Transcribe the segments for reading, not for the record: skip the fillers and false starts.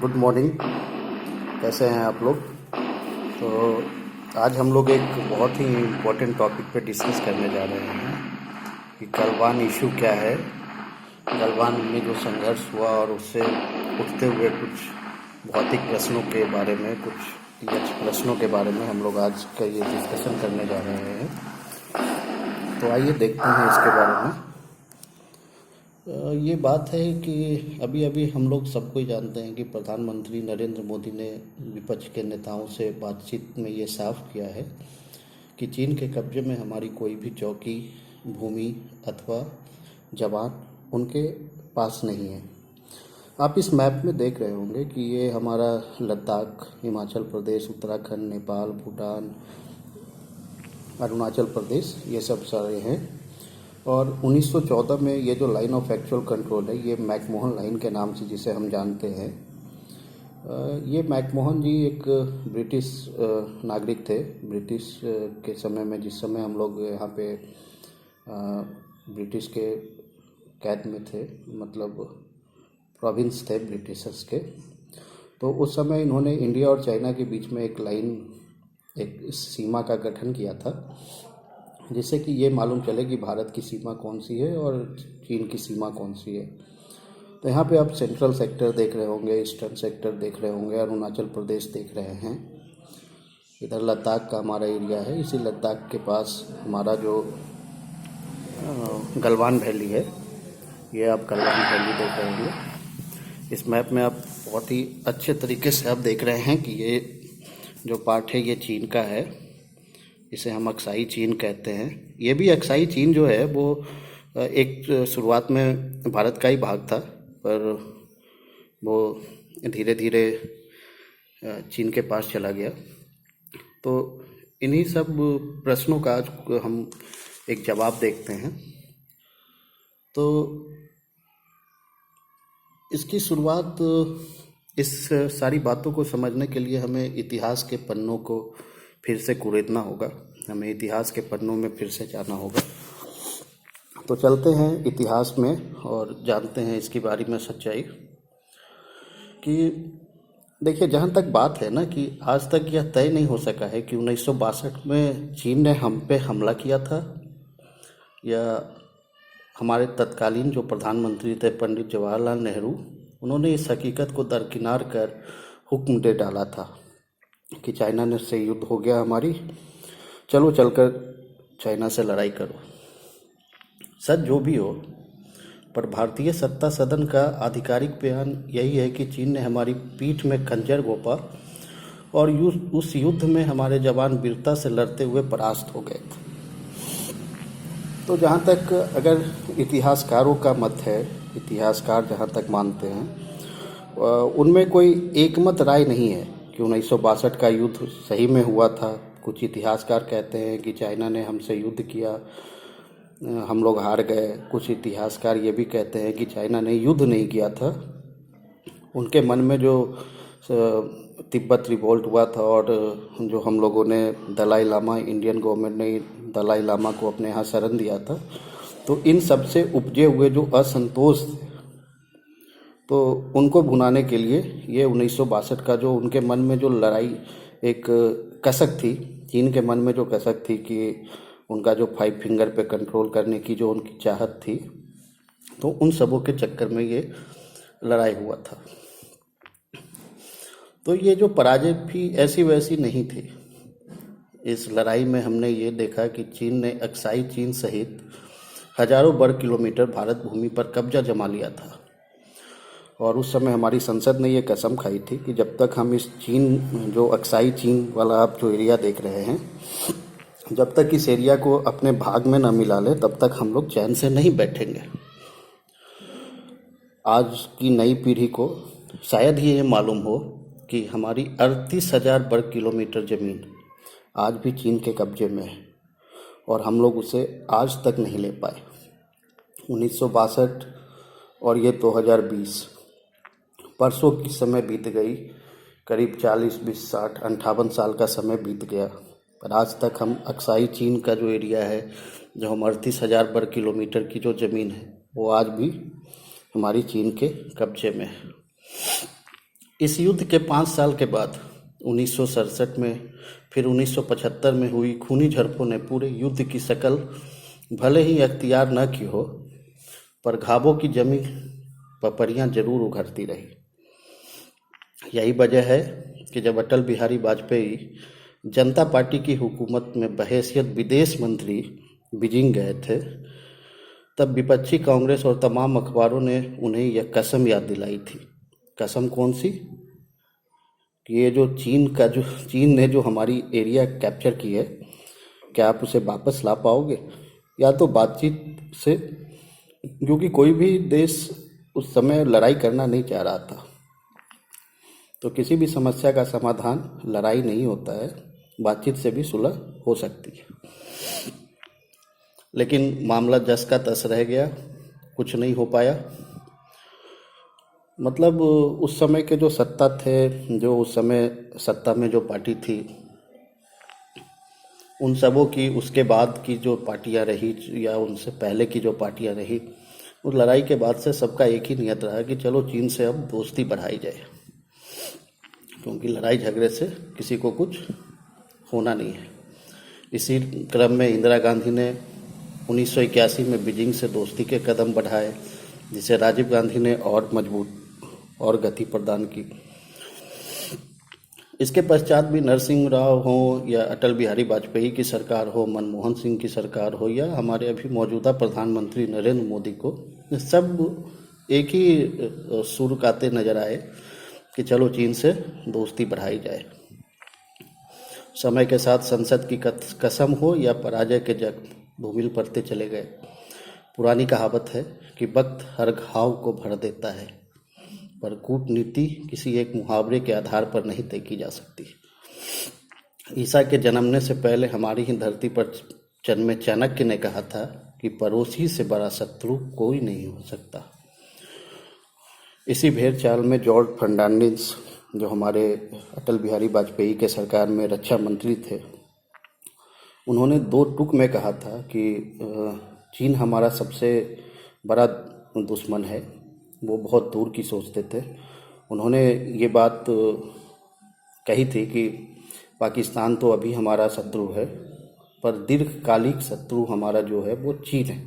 Good morning. कैसे हैं आप लोग? तो आज हम लोग एक बहुत ही इम्पोर्टेंट टॉपिक पे डिस्कस करने जा रहे हैं कि गलवान इशू क्या है। गलवान में जो संघर्ष हुआ और उससे उठते हुए कुछ भौतिक प्रश्नों के बारे में, कुछ यक्ष प्रश्नों के बारे में हम लोग आज का ये डिस्कशन करने जा रहे हैं। तो आइए देखते हैं इसके बारे में। ये बात है कि अभी अभी हम लोग सबको ही जानते हैं कि प्रधानमंत्री नरेंद्र मोदी ने विपक्ष के नेताओं से बातचीत में ये साफ किया है कि चीन के कब्जे में हमारी कोई भी चौकी, भूमि अथवा जवान उनके पास नहीं है। आप इस मैप में देख रहे होंगे कि ये हमारा लद्दाख, हिमाचल प्रदेश, उत्तराखंड, नेपाल, भूटान, अरुणाचल प्रदेश, ये सब सारे हैं। और 1914 में ये जो लाइन ऑफ एक्चुअल कंट्रोल है, ये मैकमोहन लाइन के नाम से जिसे हम जानते हैं। ये मैकमोहन जी एक ब्रिटिश नागरिक थे। ब्रिटिश के समय में, जिस समय हम लोग यहाँ पे ब्रिटिश के कैद में थे, मतलब प्रोविंस थे ब्रिटिशर्स के, तो उस समय इन्होंने इंडिया और चाइना के बीच में एक लाइन, एक सीमा का गठन किया था, जिससे कि ये मालूम चले कि भारत की सीमा कौन सी है और चीन की सीमा कौन सी है। तो यहाँ पे आप सेंट्रल सेक्टर देख रहे होंगे, ईस्टर्न सेक्टर देख रहे होंगे, अरुणाचल प्रदेश देख रहे हैं। इधर लद्दाख का हमारा एरिया है। इसी लद्दाख के पास हमारा जो गलवान वैली है, ये आप गलवान वैली देख रहे होंगे। इस मैप में आप बहुत ही अच्छे तरीके से आप देख रहे हैं कि ये जो पार्ट है ये चीन का है। इसे हम अक्साई चीन कहते हैं। ये भी अक्साई चीन जो है वो एक शुरुआत में भारत का ही भाग था, पर वो धीरे धीरे चीन के पास चला गया। तो इन्हीं सब प्रश्नों का आज हम एक जवाब देखते हैं। तो इसकी शुरुआत, इस सारी बातों को समझने के लिए हमें इतिहास के पन्नों को फिर से कुरेदना होगा। हमें इतिहास के पन्नों में फिर से जाना होगा। तो चलते हैं इतिहास में और जानते हैं इसके बारे में सच्चाई। कि देखिए, जहाँ तक बात है ना, कि आज तक यह तय नहीं हो सका है कि 1962 में चीन ने हम पे हमला किया था या हमारे तत्कालीन जो प्रधानमंत्री थे पंडित जवाहरलाल नेहरू, उन्होंने इस हकीकत को दरकिनार कर हुक्म दे डाला था कि चाइना ने से युद्ध हो गया हमारी, चलो चलकर चाइना से लड़ाई करो। सच जो भी हो, पर भारतीय सत्ता सदन का आधिकारिक बयान यही है कि चीन ने हमारी पीठ में खंजर घोंपा और उस युद्ध में हमारे जवान वीरता से लड़ते हुए परास्त हो गए थे। तो जहाँ तक अगर इतिहासकारों का मत है, इतिहासकार जहाँ तक मानते हैं, उनमें कोई एकमत राय नहीं है कि 1962 का युद्ध सही में हुआ था। कुछ इतिहासकार कहते हैं कि चाइना ने हमसे युद्ध किया, हम लोग हार गए। कुछ इतिहासकार ये भी कहते हैं कि चाइना ने युद्ध नहीं किया था, उनके मन में जो तिब्बत रिवोल्ट हुआ था और जो हम लोगों ने दलाई लामा, इंडियन गवर्नमेंट ने दलाई लामा को अपने यहाँ शरण दिया था, तो इन सब से उपजे हुए जो असंतोष थे, तो उनको भुनाने के लिए ये 1962 का जो उनके मन में जो लड़ाई, एक कसक थी, चीन के मन में जो कसक थी कि उनका जो 5 फिंगर पे कंट्रोल करने की जो उनकी चाहत थी, तो उन सबों के चक्कर में ये लड़ाई हुआ था। तो ये जो पराजय भी ऐसी वैसी नहीं थी। इस लड़ाई में हमने ये देखा कि चीन ने अक्साई चीन सहित हजारों वर्ग किलोमीटर भारत भूमि पर कब्जा जमा लिया था। और उस समय हमारी संसद ने ये कसम खाई थी कि जब तक हम इस चीन, जो अक्साई चीन वाला आप जो एरिया देख रहे हैं, जब तक इस एरिया को अपने भाग में न मिला ले, तब तक हम लोग चैन से नहीं बैठेंगे। आज की नई पीढ़ी को शायद ही ये मालूम हो कि हमारी 38,000 वर्ग किलोमीटर ज़मीन आज भी चीन के कब्जे में है और हम लोग उसे आज तक नहीं ले पाए। 1962 और ये 2020, परसों की समय बीत गई, करीब 40, 20, 60, 58 साल का समय बीत गया, पर आज तक हम अक्साई चीन का जो एरिया है, जो हम 38,000 वर्ग किलोमीटर की जो ज़मीन है, वो आज भी हमारी चीन के कब्जे में है। इस युद्ध के 5 साल के बाद 1967 में, फिर 1975 में हुई खूनी झड़पों ने पूरे युद्ध की शक्ल भले ही अख्तियार न की हो, पर घावों की जमी पपड़ियाँ जरूर उघरती रही। यही वजह है कि जब अटल बिहारी वाजपेयी जनता पार्टी की हुकूमत में बहैसियत विदेश मंत्री बीजिंग गए थे, तब विपक्षी कांग्रेस और तमाम अखबारों ने उन्हें यह कसम याद दिलाई थी। कसम कौन सी? कि ये जो चीन ने जो हमारी एरिया कैप्चर की है, क्या आप उसे वापस ला पाओगे, या तो बातचीत से, क्योंकि कोई भी देश उस समय लड़ाई करना नहीं चाह रहा था। तो किसी भी समस्या का समाधान लड़ाई नहीं होता है, बातचीत से भी सुलह हो सकती है। लेकिन मामला जस का तस रह गया, कुछ नहीं हो पाया। मतलब उस समय के जो सत्ता थे, जो उस समय सत्ता में जो पार्टी थी, उन सबों की उसके बाद की जो पार्टियां रही या उनसे पहले की जो पार्टियां रही, उस लड़ाई के बाद से सबका एक ही नियत रहा कि चलो चीन से अब दोस्ती बढ़ाई जाए, क्योंकि लड़ाई झगड़े से किसी को कुछ होना नहीं है। इसी क्रम में इंदिरा गांधी ने 1981 में बीजिंग से दोस्ती के कदम बढ़ाए, जिसे राजीव गांधी ने और मजबूत और गति प्रदान की। इसके पश्चात भी नरसिंह राव हो या अटल बिहारी वाजपेयी की सरकार हो, मनमोहन सिंह की सरकार हो या हमारे अभी मौजूदा प्रधानमंत्री नरेंद्र मोदी को, सब एक ही सुर गाते नजर आए कि चलो चीन से दोस्ती बढ़ाई जाए। समय के साथ संसद की कसम हो या पराजय के जग धूमिल पड़ते चले गए। पुरानी कहावत है कि वक्त हर घाव को भर देता है, पर कूटनीति किसी एक मुहावरे के आधार पर नहीं तय की जा सकती। ईसा के जन्मने से पहले हमारी ही धरती पर जन्मे चाणक्य ने कहा था कि पड़ोसी से बड़ा शत्रु कोई नहीं हो सकता। इसी भेड़ चाल में जॉर्ज फर्नांडिस, जो हमारे अटल बिहारी वाजपेयी के सरकार में रक्षा मंत्री थे, उन्होंने 2 टूक में कहा था कि चीन हमारा सबसे बड़ा दुश्मन है। वो बहुत दूर की सोचते थे। उन्होंने ये बात कही थी कि पाकिस्तान तो अभी हमारा शत्रु है, पर दीर्घकालिक शत्रु हमारा जो है वो चीन है।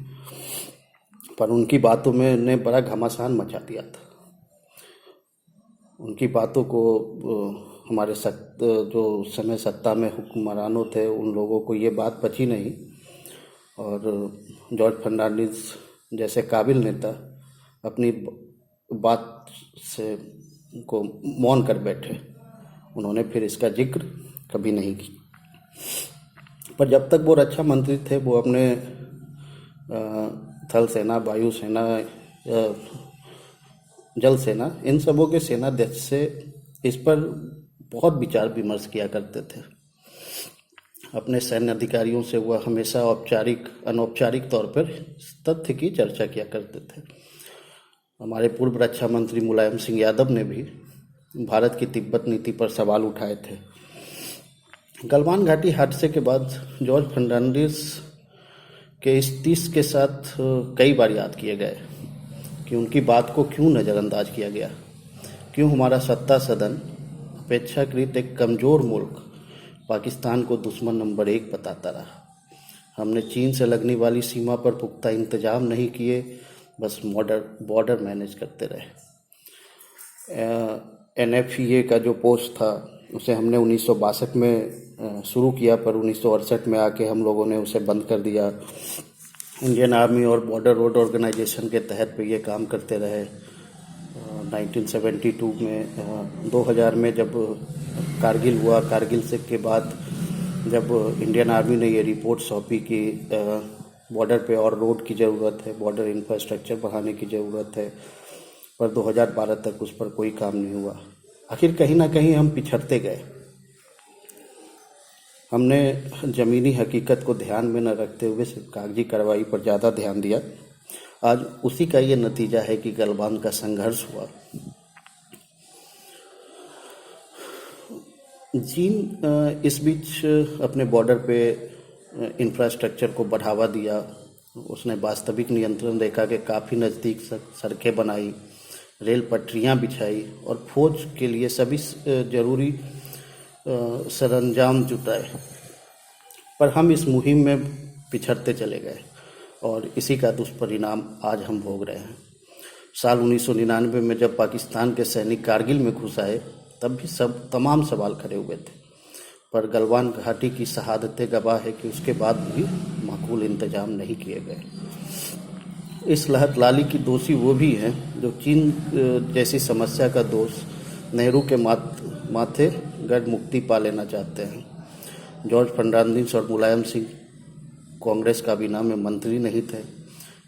पर उनकी बातों में ने बड़ा घमासान मचा दिया था। उनकी बातों को हमारे जो समय सत्ता में हुक्मरानों थे, उन लोगों को ये बात पची नहीं, और जॉर्ज फर्नांडिस जैसे काबिल नेता अपनी बात से को मौन कर बैठे। उन्होंने फिर इसका जिक्र कभी नहीं किया। पर जब तक वो रक्षा मंत्री थे, वो अपने थल सेना, वायु सेना, जल सेना, इन सबों के सेनाध्यक्ष से इस पर बहुत विचार विमर्श किया करते थे। अपने सैन्य अधिकारियों से वह हमेशा अनौपचारिक तौर पर तथ्य की चर्चा किया करते थे। हमारे पूर्व रक्षा मंत्री मुलायम सिंह यादव ने भी भारत की तिब्बत नीति पर सवाल उठाए थे। गलवान घाटी हादसे के बाद जॉर्ज फर्नांडिस के इस तीस के साथ कई बार याद किए गए कि उनकी बात को क्यों नज़रअंदाज किया गया, क्यों हमारा सत्ता सदन अपेक्षाकृत एक कमज़ोर मुल्क पाकिस्तान को दुश्मन नंबर 1 बताता रहा। हमने चीन से लगने वाली सीमा पर पुख्ता इंतजाम नहीं किए, बस बॉर्डर मैनेज करते रहे। NFEA का जो पोस्ट था उसे हमने 1962 में शुरू किया, पर 1968 में आके हम लोगों ने उसे बंद कर दिया। इंडियन आर्मी और बॉर्डर रोड ऑर्गेनाइजेशन के तहत पे ये काम करते रहे। 1972 में 2000 में जब कारगिल हुआ, कारगिल से के बाद जब इंडियन आर्मी ने ये रिपोर्ट सौंपी कि बॉर्डर पे और रोड की ज़रूरत है, बॉर्डर इंफ्रास्ट्रक्चर बढ़ाने की ज़रूरत है, पर 2012 तक उस पर कोई काम नहीं हुआ। आखिर कहीं ना कहीं हम पिछड़ते गए। हमने ज़मीनी हकीकत को ध्यान में न रखते हुए सिर्फ कागजी कार्रवाई पर ज़्यादा ध्यान दिया। आज उसी का ये नतीजा है कि गलवान का संघर्ष हुआ। चीन इस बीच अपने बॉर्डर पे इंफ्रास्ट्रक्चर को बढ़ावा दिया। उसने वास्तविक नियंत्रण रेखा के काफ़ी नज़दीक सड़कें बनाई, रेल पटरियां बिछाई और फौज के लिए सभी जरूरी सरंजाम जुटाए। पर हम इस मुहिम में पिछड़ते चले गए और इसी का दुष्परिणाम आज हम भोग रहे हैं। साल 1999 में जब पाकिस्तान के सैनिक कारगिल में घुस आए तब भी तमाम सवाल खड़े हुए थे, पर गलवान घाटी की शहादतें गवाह है कि उसके बाद भी माकूल इंतजाम नहीं किए गए। इस लहत-लाली की दोषी वो भी हैं जो चीन जैसी समस्या का दोष नेहरू के माथे गढ़ मुक्ति पा लेना चाहते हैं। जॉर्ज फर्नांडिस और मुलायम सिंह कांग्रेस काबीना में मंत्री नहीं थे।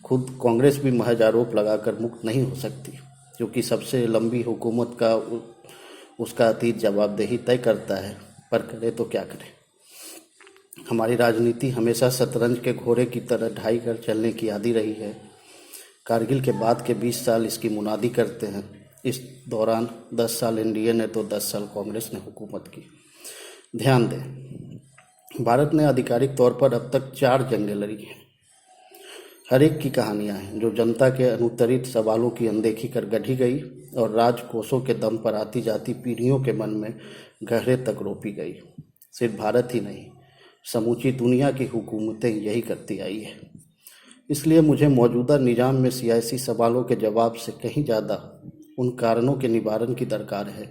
खुद कांग्रेस भी महज आरोप लगाकर मुक्त नहीं हो सकती, क्योंकि सबसे लंबी हुकूमत का उसका अतीत जवाबदेही तय करता है, पर करे तो क्या करे। हमारी राजनीति हमेशा शतरंज के घोड़े की तरह ढाई कर चलने की आदी रही है। कारगिल के बाद के 20 साल इसकी मुनादी करते हैं। इस दौरान 10 साल एनडीए ने तो 10 साल कांग्रेस ने हुकूमत की। ध्यान दें, भारत ने आधिकारिक तौर पर अब तक 4 जंगें लड़ी हैं। हर एक की कहानियां हैं जो जनता के अनुत्तरित सवालों की अनदेखी कर गढ़ी गई और राजकोषों के दम पर आती जाती पीढ़ियों के मन में गहरे तक रोपी गई। सिर्फ भारत ही नहीं, समूची दुनिया की हुकूमतें यही करती आई है। इसलिए मुझे मौजूदा निज़ाम में सियासी सवालों के जवाब से कहीं ज़्यादा उन कारणों के निवारण की दरकार है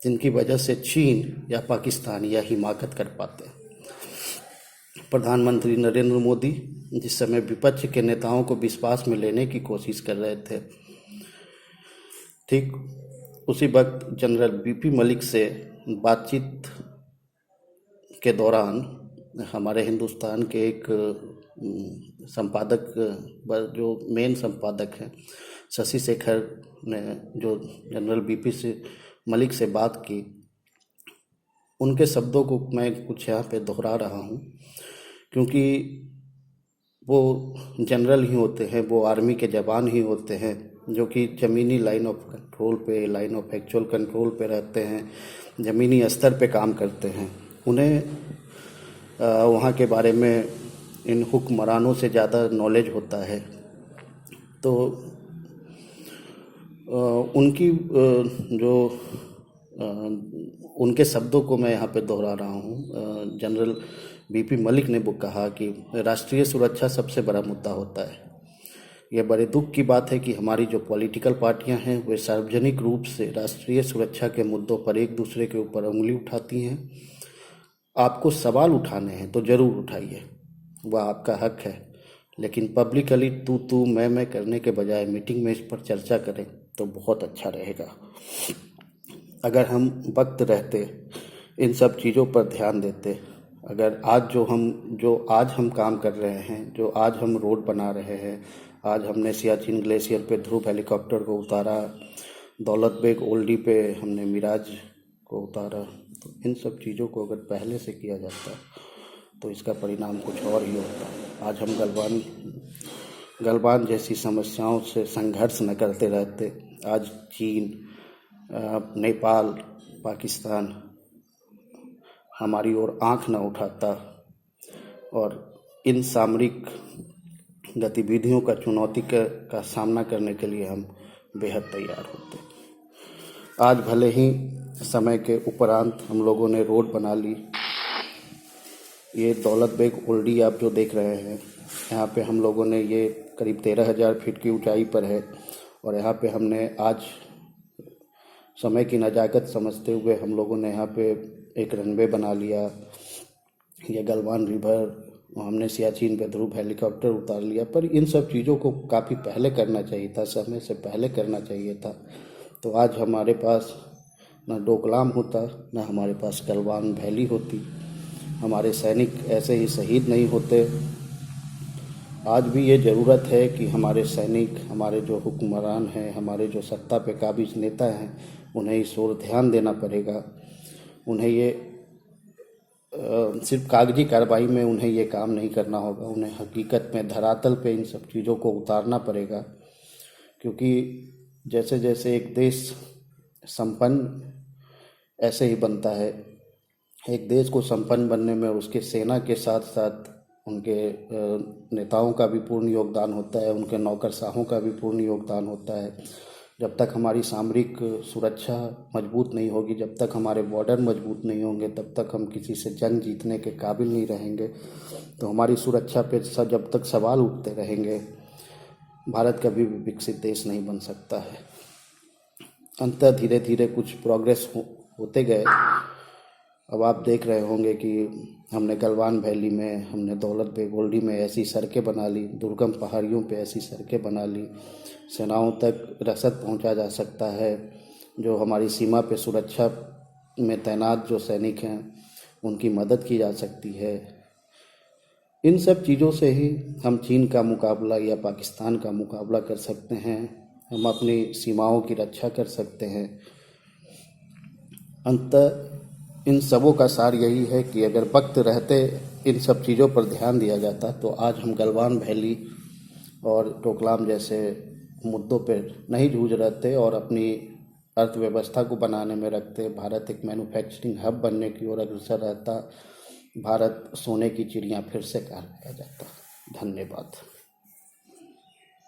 जिनकी वजह से चीन या पाकिस्तान यह हिमाकत कर पाते हैं। प्रधानमंत्री नरेंद्र मोदी जिस समय विपक्ष के नेताओं को विश्वास में लेने की कोशिश कर रहे थे, ठीक उसी वक्त जनरल बीपी मलिक से बातचीत के दौरान हमारे हिंदुस्तान के एक संपादक, जो मेन संपादक हैं, शशि शेखर ने जो जनरल बीपी से मलिक से बात की, उनके शब्दों को मैं कुछ यहाँ पे दोहरा रहा हूँ, क्योंकि वो जनरल ही होते हैं, वो आर्मी के जवान ही होते हैं जो कि ज़मीनी लाइन ऑफ कंट्रोल पे, लाइन ऑफ एक्चुअल कंट्रोल पे रहते हैं, ज़मीनी स्तर पे काम करते हैं। उन्हें वहाँ के बारे में इन हुक्मरानों से ज़्यादा नॉलेज होता है। तो उनकी जो उनके शब्दों को मैं यहाँ पे दोहरा रहा हूँ। जनरल बीपी मलिक ने वो कहा कि राष्ट्रीय सुरक्षा सबसे बड़ा मुद्दा होता है। यह बड़े दुख की बात है कि हमारी जो पॉलिटिकल पार्टियां हैं वे सार्वजनिक रूप से राष्ट्रीय सुरक्षा के मुद्दों पर एक दूसरे के ऊपर उंगली उठाती हैं। आपको सवाल उठाने हैं तो ज़रूर उठाइए, वह आपका हक है, लेकिन पब्लिकली तू मैं करने के बजाय मीटिंग में इस पर चर्चा करें तो बहुत अच्छा रहेगा। अगर हम वक्त रहते इन सब चीज़ों पर ध्यान देते, अगर आज जो आज हम काम कर रहे हैं, जो आज हम रोड बना रहे हैं, आज हमने सियाचिन ग्लेशियर पे ध्रुव हेलीकॉप्टर को उतारा, दौलत बेग ओल्डी पे हमने मिराज को उतारा, तो इन सब चीज़ों को अगर पहले से किया जाता तो इसका परिणाम कुछ और ही होता। आज हम गलवान जैसी समस्याओं से संघर्ष न करते रहते, आज चीन, नेपाल, पाकिस्तान हमारी ओर आंख न उठाता और इन सामरिक गतिविधियों का चुनौती का सामना करने के लिए हम बेहद तैयार होते। आज भले ही समय के उपरांत हम लोगों ने रोड बना ली। ये दौलत बेग ओल्डी आप जो देख रहे हैं, यहाँ पे हम लोगों ने, ये करीब 13,000 फीट की ऊंचाई पर है और यहाँ पे हमने आज समय की नज़ाकत समझते हुए हम लोगों ने यहाँ पे एक रनवे बना लिया। ये गलवान रिवर, हमने सियाचिन पे ध्रुव हेलीकॉप्टर उतार लिया। पर इन सब चीज़ों को काफ़ी पहले करना चाहिए था, समय से पहले करना चाहिए था, तो आज हमारे पास न डोकलाम होता, न हमारे पास गलवान वैली होती, हमारे सैनिक ऐसे ही शहीद नहीं होते। आज भी ये ज़रूरत है कि हमारे सैनिक, हमारे जो हुक्मरान हैं, हमारे जो सत्ता पे काबिज नेता हैं, उन्हें इस ओर ध्यान देना पड़ेगा। उन्हें ये सिर्फ कागजी कार्रवाई में उन्हें ये काम नहीं करना होगा, उन्हें हकीकत में धरातल पे इन सब चीज़ों को उतारना पड़ेगा। क्योंकि जैसे जैसे एक देश संपन्न ऐसे ही बनता है, एक देश को संपन्न बनने में उसके सेना के साथ साथ उनके नेताओं का भी पूर्ण योगदान होता है, उनके नौकरशाहों का भी पूर्ण योगदान होता है। जब तक हमारी सामरिक सुरक्षा मजबूत नहीं होगी, जब तक हमारे बॉर्डर मजबूत नहीं होंगे, तब तक हम किसी से जंग जीतने के काबिल नहीं रहेंगे। तो हमारी सुरक्षा पे जब तक सवाल उठते रहेंगे, भारत कभी भी विकसित देश नहीं बन सकता है। अंततः धीरे धीरे कुछ प्रोग्रेस होते गए। अब आप देख रहे होंगे कि हमने गलवान वैली में, हमने दौलत बेग ओल्डी में ऐसी सड़कें बना ली, दुर्गम पहाड़ियों पे ऐसी सड़कें बना ली, सेनाओं तक रसद पहुंचा जा सकता है। जो हमारी सीमा पे सुरक्षा में तैनात जो सैनिक हैं उनकी मदद की जा सकती है। इन सब चीज़ों से ही हम चीन का मुकाबला या पाकिस्तान का मुकाबला कर सकते हैं, हम अपनी सीमाओं की रक्षा कर सकते हैं। अंततः इन सबों का सार यही है कि अगर वक्त रहते इन सब चीज़ों पर ध्यान दिया जाता तो आज हम गलवान वैली और डोकलाम जैसे मुद्दों पर नहीं जूझ रहते और अपनी अर्थव्यवस्था को बनाने में रखते। भारत एक मैन्युफैक्चरिंग हब बनने की ओर अग्रसर रहता। भारत सोने की चिड़िया फिर से कहलाया जाता। धन्यवाद।